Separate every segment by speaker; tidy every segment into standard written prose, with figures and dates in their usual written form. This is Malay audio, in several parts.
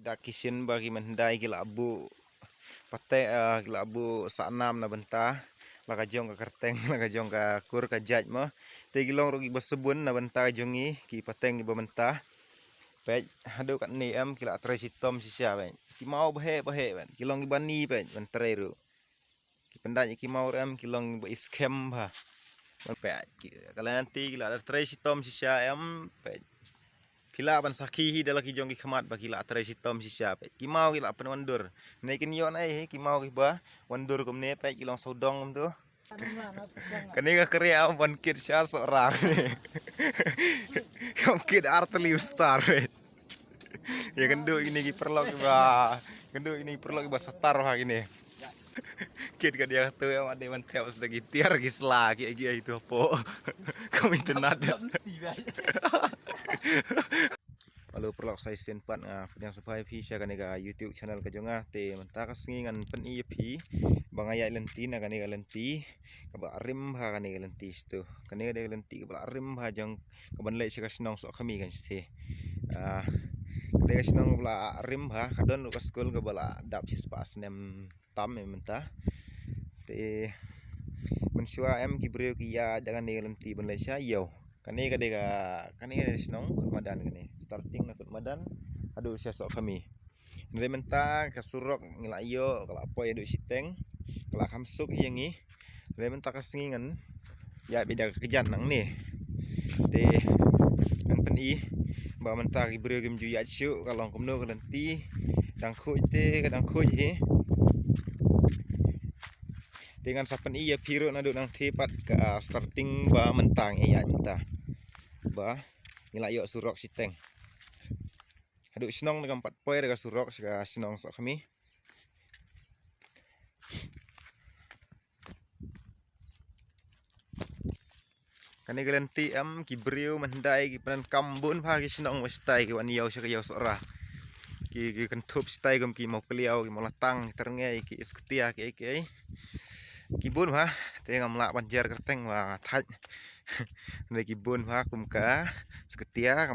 Speaker 1: Kita kisin bagi mendai gilabu pate gilabu sanam na benta laga jong ka kerteng laga jong ka kur ka jaj mo te gilong rugi basebun na benta jongi ki pateng gi benta pe hadu kat ni am kila tre sitom sisia ben ki mau bahe ben kilong gi bani ben tre ru ki pendai ki mau am kilong ba iskem ba pe kala nanti kila tre sitom sisia am pe kila ban sakhi dala ki jong ki khamat ba kila tre sitom sisia pe ki mau kila pen wandur naikin yon ai ki mau ki ba wandur kum ne pe kilong sodong tu kani ka kriya am ban kit sya sora kom kit arteli star ya kendu ini ki perlo ki ba kendu ini perlo ki ba satar ha gini kit ka dia tu am ade man tiap sedagi tiar ki sla ki itu po kom internet lalu perlok saya senpat yang supaya pi share kan ga YouTube channel ka jonga te menta ka singan pen i pi bangaya lenti na kan ga lenti ka ba rim ha kan ga lenti stu kan ga lenti ka ba rim ha jang ka ban le ka snong so kami kan ste ka snong bla rim ha kadon ka skul ka bala dap sis pas nem tam menta te mensua em ki breu ki ya jangan ga lenti ban le sya yo kani snong madan kani starting na madan aduh sia sok kami nere menta kasurok ngelayo kala apa ya du siteng kala kamsuk yangi nere menta kasingan ya beda kejan nang ni te ang peni ba menta ki breu gem ju ya chu kalong kumno kalenti dang khoi te kadang khoi he dengan sapen iya piro na du nang tepat ka starting ba mentang ya menta ba ngelayo surok siteng aduk senong dengan 4 poin dengan surok sega senong sok kami kani galenti am ki breu mandai ki penan kambun pagi senong wastai ki wan yau sega yau sora ki kentup stai gum ki mau keliau ki mau latang terngai ki isketia ki bun ha te ngam la banjar kerteng wa thaj ne ki bun ha kum ka sketia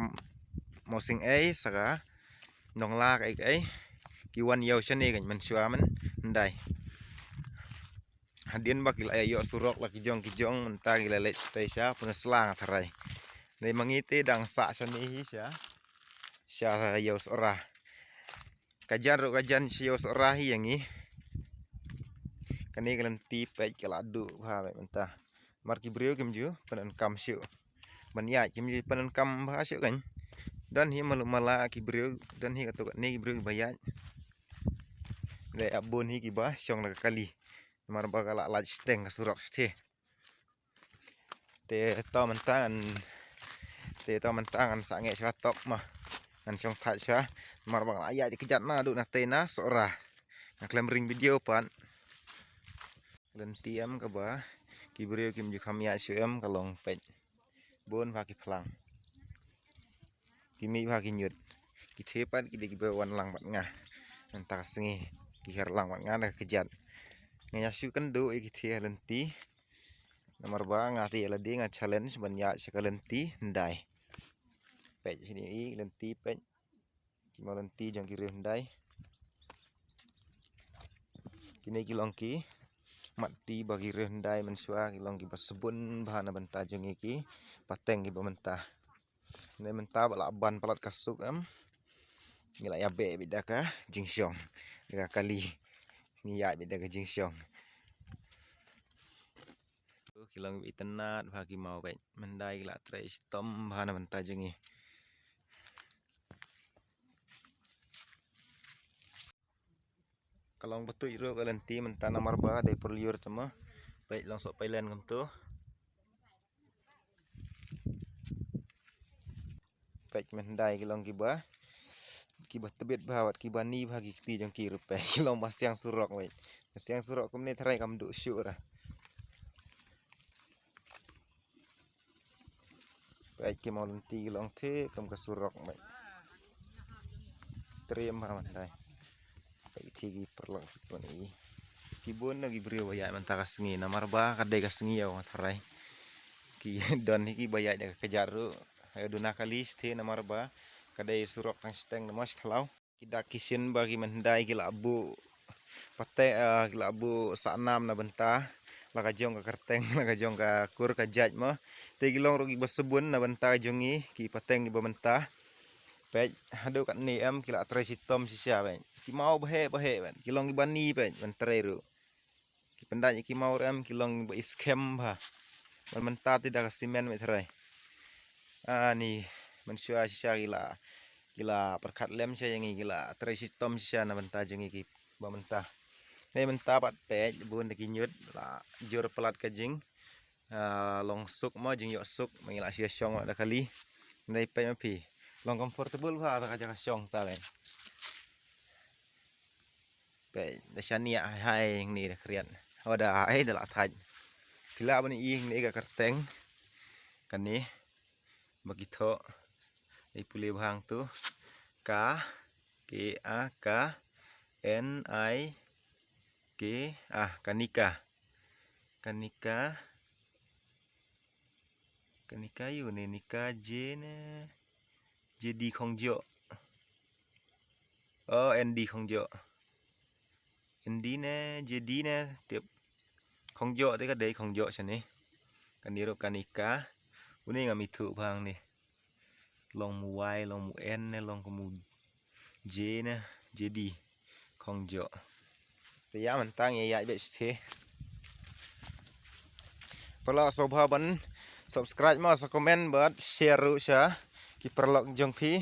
Speaker 1: mau sing ai saga nong la cái ki wan yau chane kan man shua man ndai hadien bak la yo surok la ki jong menta ki le spesial pun slang tharai nei mangite dang sa chane hi sya yo sora kajan sya sora hi yangi kani galenti pe kala du ha menta mar ki breu kim ju panan kam syu man ya kim ju panan kam ba syu kan dan hi mala ki breu dan hi kato ni ki breu bayat le abon hi ki ba syong la kali mar ba kala la steng surok ste te to mantangan sange swatok mah an syong thaj sya mar ba aya di kejat na du na tena sora na klem ring video pan lentiam ka ba ki breu kim ju khamya syem kalong pet bon va ki phlang kimi va ki nyut ki thepat ki de wan lang bat nga entah sengi ki her lang bat nga na kejat ngaya syu kendo ki the lenti nomor ba ngati la di nga challenge banya sekalenti ndai pe sini lenti pe ki mau lenti jang ki ndai kini ki long ki mati bagi rendai mensua ki long ki basebun bahana benta jong ki pateng ki bementa ne menta bala ban palat kasuk am ngila ya be bida ka jingsyong dengan kali ngiya bida ka jingsyong kilong bi tenat bagi mau baik mendai la tre stom bahana benta jong kalong betul iro kalenti menta namar ba de perliur cema baik langsung pailan kam tu baik mendai kilong kiba tebet bahawat kibani bagi ti jong ki rupe kilong masyang surok baik masyang surok kum ne tharai kam du syura baik ki mau lenti kilong the kam ka surok baik trem ba mandai baik ti perlo ni kibun lagi breu ya menta kasengi namar ba kadai kasengi ya tharai ki don ki bayat jaga kejaru ayo duna kali ste namar ba kadai surok tang steng mas kalau kita kisin bagi mendai gila abu pate gila abu saknam na benta laka jong ka kerteng laka jong ka kur ka jaj mo te gilong rugi basebun na benta jongi ki pateng gi benta pe hadu kat ni am kila tre sitom sisia ben ki mau bahe ben kilong gi bani ben mentre ru ki pendai ki mau ram kilong ba iskem ba benta tidak simen meterai ni mensua sisia gila perkat lem saya yang gila tresitom sia na benta jengi ki ba benta ne benta pat pe bun de kinyut la jur pelat kajing long suk mo jing yok suk mengila sia syong ada kali ndai pe mapi long comfortable ba ta kaja syong ta len pe da shania hai ni da krian oda ai da la thaj kila bani ing ni ga kerteng kan ni bagitho ai pule bhang tu K K N I K kanika yu ne nika J ne JD Khongjo ND Khongjo ND ne JD ne tiap Khongjo te ka dei Khongjo sini kaniro kanika uni ngami thu bhang ni long mu Y long mu N ne long mu J ne JD Khongjo te ya man tang ya be ste pala sobha ban subscribe ma sa comment bat share ru sha ki perlok jong phi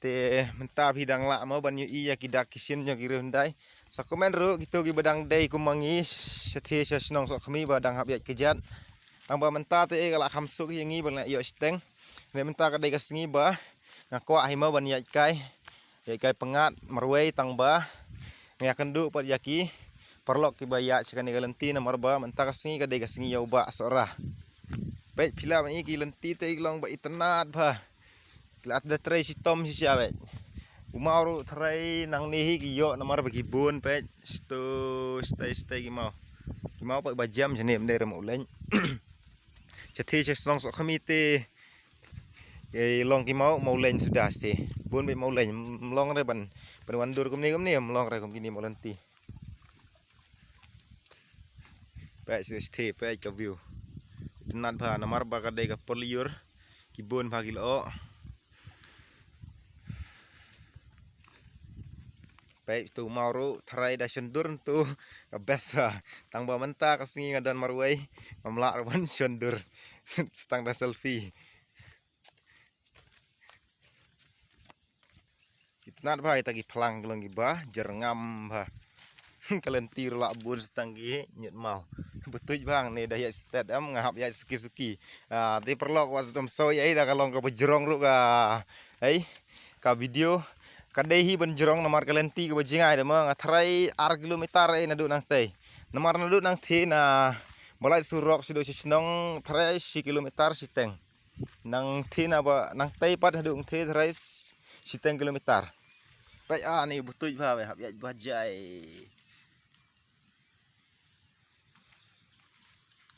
Speaker 1: te menta phi dang la ma ban yu i ya ki dak kisin jong ki rendai sa comment ru gitu ki badang dei kumangi sethe sha snong so khmi ba dang hab ya kejat tang ba menta te e kala khamsuk yangi bang yo steng ne menta ka dei ka sngi ba ngakwa hi ma ban ya kai pengat marwei tang ba ngaya kendu pat yaki perlok ki baya sekani galenti nomor ba menta ka sngi ka dei ka sngi yo ba sora baik pila ni ki lenti te long ba itenat ba lat da tre sitom si sia baik umau trai nang ni ki yo nomor bagi bun baik stay ki mau pa ba jam jene mde rem uleng chathi che song so khami te long ki mau len sudah ste bun be mau len long re ban wandur kum ni long re kum kini mau lenti baik ste baik ka view tenat ba nomor ba ka dei ka poliur ki bun ba ki lo baik tu mau ru trai da sundur tu ka best ba tang ba menta ka singi ngadan marwai mamla ban sundur stang da selfie kitnat ba ita ki plang gelong gi ba jerngam ba kalenti ru la bun stang gi nyet mau betuj bang ni dah ya stat am ngahap ya suki-suki ti perlok was tom so ya ida kalong ka bejrong ru ka ka video kadehi benjerong nomor kalenti ke bajingai de mang athrai ar kilometer e nadu nang tei nomor nadu nang thi na balai surok sido sisnong thrai si kilometer siteng nang thi na ba nang tei pat hadu thi thrai siteng kilometer pai ni butuj ba hab ya bajai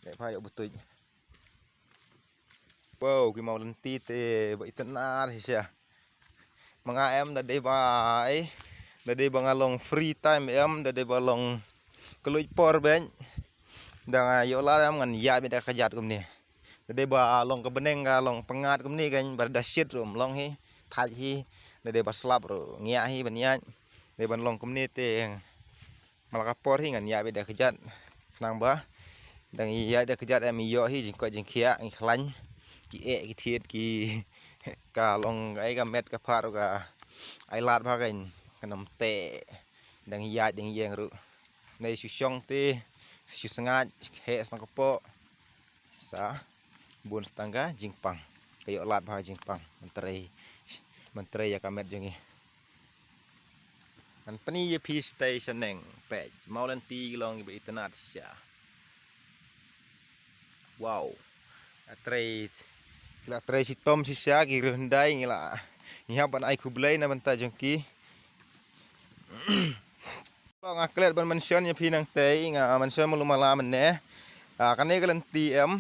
Speaker 1: để phai betul. Wow, cái màu lenti te ba itena sia. Mga em da de ba da de bangalong free time em da de balong keluj por ben. Da yo la em ngan ya be da kajat kum ni. Da de ba long ke beneng ga long pengat kum ni kan bar da shit rum long hi thaj hi da de ba slap ro ngia hi ban ya. De ban long kum ni te malaka por hi ngan ya be da kajat nang ba đang iya đã kerja em iyo hi jingko jingkia ngklan ki ki thiet ki ka long ai ka met ka phar ka ai lat ba kan kanom te đang iya ding yeng ru nei su syong te su sangat he sang kepo sa bun setangga jingpang kayo lat ba jingpang mentre ya ka met jengi an pani ye pi station neng pe mau lenti long be itenat sia wow atre si tom si sia ki rendai ngila ngiha ban ai kublai na banta jengki long aklet ban mention ya pinang tei nga mention mulumala menne kane kalenti em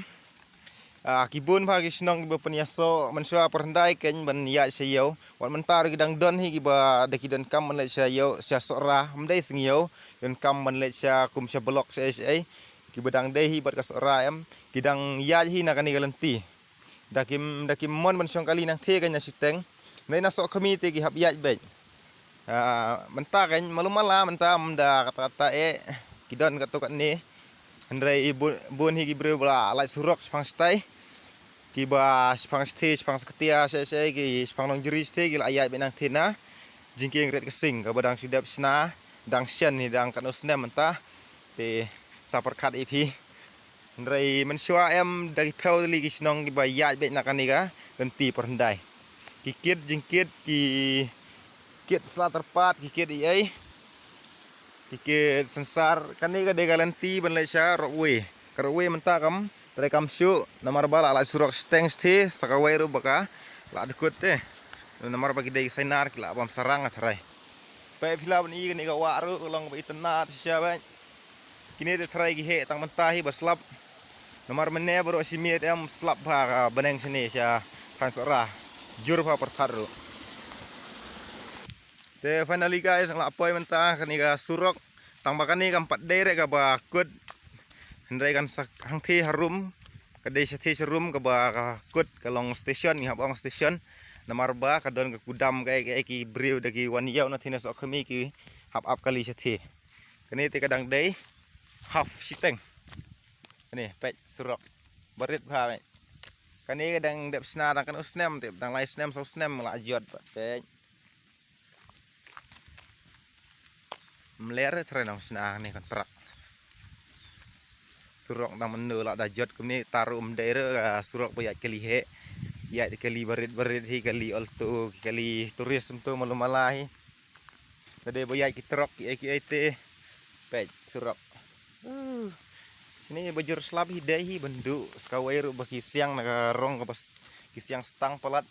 Speaker 1: kibun pagi senang giba penyaso mensua perhendai ken ban ya sayo wan mentar gidang don hi giba de kidan kam man le sayo sia sora mdai singyo don kam man le sia kum sia blok sai kibadang dei hi bat kasora em kidang ya hi na kani galanti dakim mon man syong kali nang the kanya siteng nei na sok kami te gi hab ya be mentar kan malumala mentar mda kata-kata kidan katokat ni Andrai bun hi gibre bla lai surok spang stai kiba spang stage spang seketia saya ki spang nong jeri stage gila ayat benang tena jingking red kesing ka badang sidap sna dang sian ni dang kan usna mentah te sapar khat ip ndrai mensua em dari pel li ki snong ki ba ayat be nak ni ka ganti perhendai kikit jingkit ki kit sa terpat kikit ai kikit sensar kan ni ka de galanti ban lai sya rowe karwe mentah kam Terekam syuk namar bala ala surok steng sti sakawai ru baka la dekut te namar bagi dai sainar kila bam sarang atrai pe pila ban i ni ga wa ru long ba itna sia ba kini te trai gi he tang mentahi baslap namar menne bro simiet em slap ba baneng sini sia kan sora jur ba pertar ru te finally guys la poi mentah kani ga surok tang bakani kam 4 dere ga ba kut Hendrai kan hang thi harum kadai sathi serum ke ba kut ke long station ni habang station namar ba kadon ke kudam kai ki briu dagi wan yau na thina sok khami ki hap ap kali sathi kani te kadang dei half siteng kani pek surok barit ba kani kadang dep sna dang kan usnem te dang lai snem so snem la jot ba pek mler trenong sna ni kontrak surok nang menu la dajot kemni taru daerah surok bayat kali he ya kali barit hi kali alto kali turis untuk malumalahi tade bayat ki trok ki ite pet surok sini bajur slab hi dai hi bendu skawai ru baki siang na rong ke pas ki siang stang pelat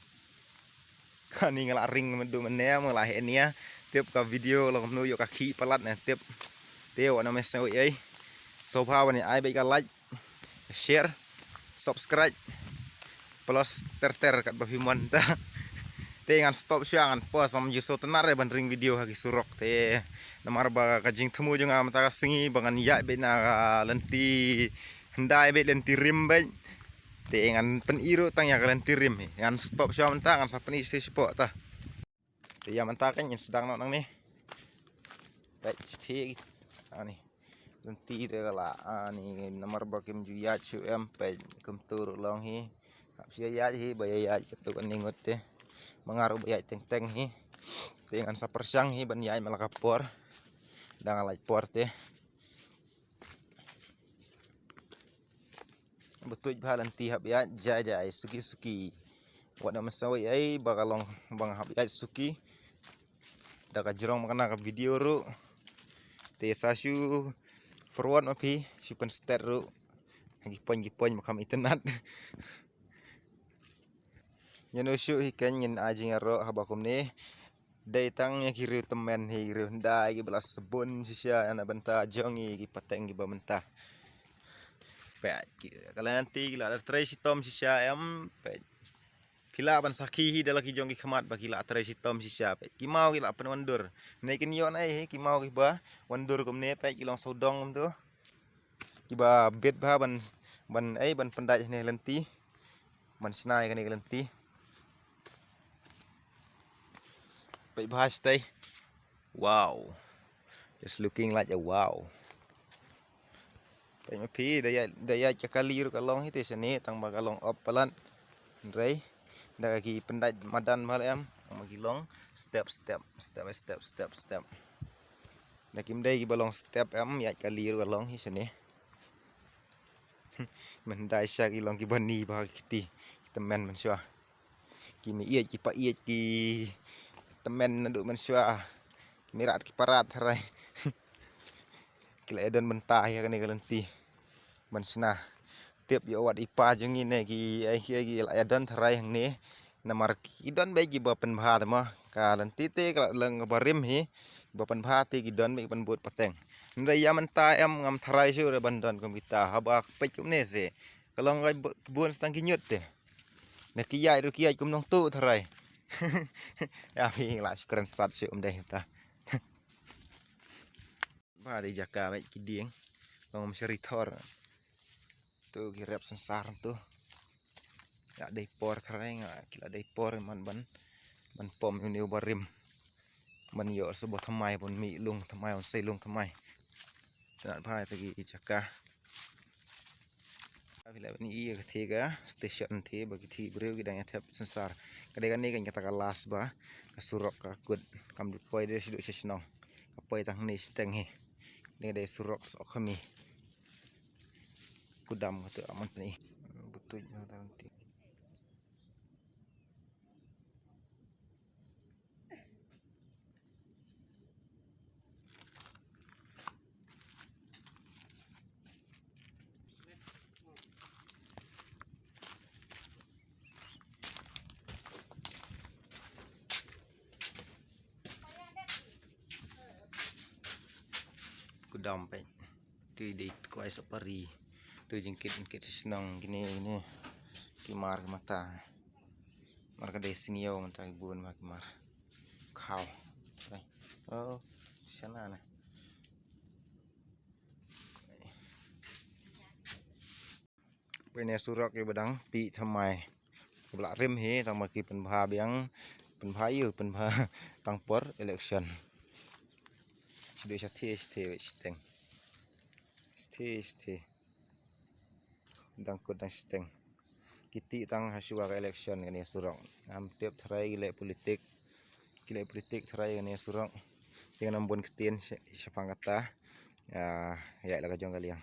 Speaker 1: kani ngala ring mendu mene mala he nia tiap ka video long nu yo kaki pelat na tiap teo na mes ai so pa ni ai baik like share subscribe plus ter kat bafimon ta tengan stop syangan po sam juso tenar ban ring video hagi surok te namar ba kajing temu jeung am ta singi bangan ya be na lenti hendai be lenti rim be tengan pen iru tang ya lenti rim ngan stop syam ta ngan sa pen isi spot ta te ya manta kan sedang nang ni baik sti ani Nanti dia lah ni nomor bakim juyat su empe kum tur long hi sia ya hi bayat ketuk ningut te mengaruh bayat teng hi dengan sapersang hi ban yai malakapor dang alai por te betul balanti hab ya jai suki wada masawi ai bakalong bang hab ya suki daga jerong makana ka video ru te sasu forward mapi sipan start ru gipon makam internet nyano syu hikan ngin ajing ro habakum ni dai tang nya kiru temen hi kiru ndai gi belas sebun sisia ana benta jongi gi pateng gi bamenta pe kala nanti gila trai sitom sisia em pe pila ban saki hi dalaki jongi khamat bagi la trai sitom sisia pe kimau gila pen wandur naikin yon ai kimau gi ba wandur kum ne pe kilong saudong tu kiba bet ba ban pendai ni lenti ban snai kan ni lenti pe bahas tay wow just looking like a wow pe mapi daya cakali ru kalong hite sini tang ba kalong op palan rei dagi pendai madan mal em magilong step dakim dai gi balong step em ya kali ru kalong hi sini mendai sya kilong ki bani ba kiti temen mensua kimi iya ki pa iya ki temen nduk mensua mirat ki parat rai kila edan mentah ya kan galanti mensna tiap yo wat ipa jungi ne ki ai ki la edan rai hang ni namar ki don be ki ba pen bha ma kalanti te kala leng barim hi ba pen bha te ki don be pen but pateng ndai ya mentah em ngam tharai su re bandon komita haba pek ne se kalau ngai kebun setang kinyut deh. Nak kiai kum nong tu tharai. Ya pi la keren sat syuk deh ta. Ba di jaka baik kiding. Bang msyaritor. Tu kirap sensar tu. Ya dei por tharai nga kila dei por man pom ni barim. Man yo sebuah thamai pun mi lung thamai on sei lung thamai. Nak bai tagi jaka. Bila ni iya ketiga stesen ti bagi ti beriu kita yang tiap sensar. Kadang ni kan kita kalas ba kasurok kakut kam dupoi dia siduk sesnong. Kapoi tang ni steng he. Ni ada surok sok kami. Kudam kata aman ni. Betul nanti. Kudam pe. Tu di kuai sapari. Tu jengkit sesnong gini. Kimar mata. Mar kadai singio mata ibun mak kimar. Kau. Oh, sana nah. Ini surak ke badang pi thamai. Belak rim he tang maki penbha biang penbha yu penbha tang por election. Sudah stay steng. Stay. Dang kut dang steng. Kiti tang hasua ke election ini surak. Am tiap tharai gile politik tharai ini surak. Dengan ambon ketin siapang kata. Ya la ka jong kaliang.